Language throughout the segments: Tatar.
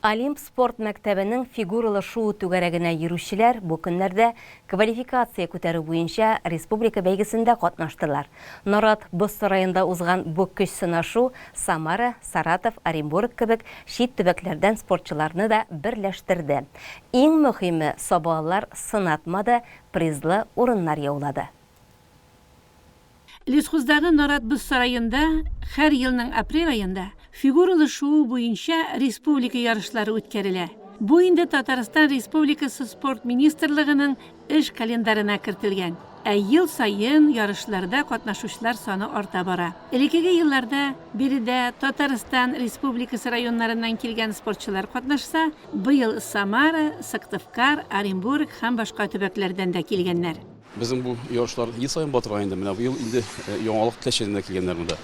Олимп спорт мәктәбенең фигуралы шоу түгәрәгенә йөрүчеләр бу көннәрдә квалификация күтәрү буенча республика бәйгесендә катнаштылар. Нарат Боз сарайында узган бу көч сынашу Самара, Саратов, Оренбург кебек чит төбәкләрдән спортчыларны да берләштерде. Иң мөһиме, сабалар сынатмады, призлы урыннар яулады. Лесхуздагы Нарат Боз сарайында һәр елның апрель айында фигуралы шоу буенча республика ярышлары үткәрелә. Бу инде Татарстан Республикасы спорт министрлыгының эш календарына кертелгән. Ә ел сайын ярышларда катнашучылар саны арта бара. Элеккеге елларда биредә Татарстан Республикасы районнарыннан килгән спортчылар катнашса, быел Самара, Сыктывкар, Оренбург һәм башка төбәкләрдән дә килгәннәр. Безнең бу ярышлар ел сайын батырга инде. Менә бу ел инде яңалык теләшенә килгәннәр монда.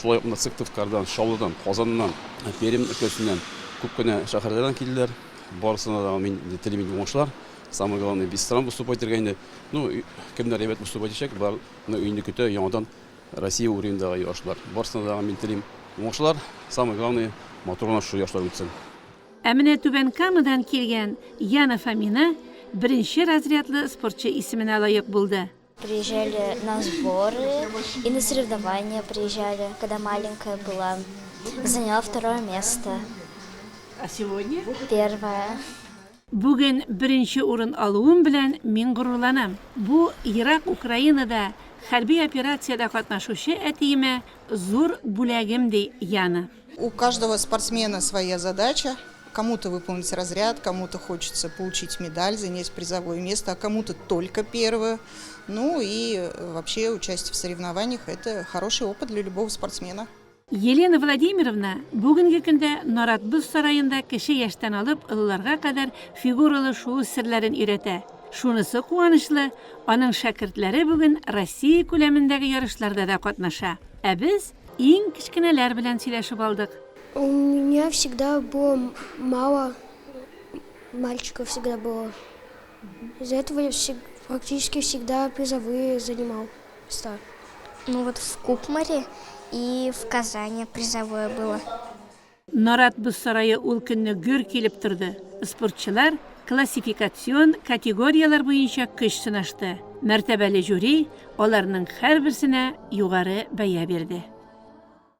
Шулай ук Сыктывкардан, Шаулыдан, Казаннан, Пермь өлкәсеннән күп кенә шәһәрләрдән килделәр. Барысына да мин телим уңышлар. Самое главное, без стран выступать инде. Ну, кемнәр әйбәт выступать итәчәк, бар инде көтә яңадан Россия уровендагы ярышлар. Барысына да мин телим уңышлар. Самое главное, моторлар шу ярышлар үтсен. Ә менә Түбән Камадан килгән Яна Фамина беренче разрядлы спортчы исеменә лаек булды. Приезжали на сборы и на соревнования приезжали, когда маленькая была. Заняла 2 место. А сегодня? 1. Бүген беренче урын алуым белән мин горурланам. Бу Ирак, Украинада хәрби операциядә катнашучы әтиемә зур бүләгем ди Яна. У каждого спортсмена своя задача. Кому-то выполнить разряд, кому-то хочется получить медаль, занять призовое место, а кому-то только первое. Ну и вообще участие в соревнованиях – это хороший опыт для любого спортсмена. Елена Владимировна бүгенге көндә Нарат Боз сарайында кеше яшьтән алып ылларга кадәр фигуралы шоу серләрен өйрәтә. Шунысы куанычлы, аның шәкертләре бүген Россия күләмендәге ярышларда да катнаша. Ә без иң кечкенәләр белән сөйләшеп алдык. У меня всегда было мало мальчиков, всегда было. Из-за этого я практически всегда призовые занимал места. Ну вот в Кукмаре и в Казани призовое было. Нарат Боз сарайы ул көнне гөр килеп торды. Спортчылар классификацион категориялар буенча көч сынашты. Мәртәбәле жюри аларның һәрберсенә югары бәя бирде.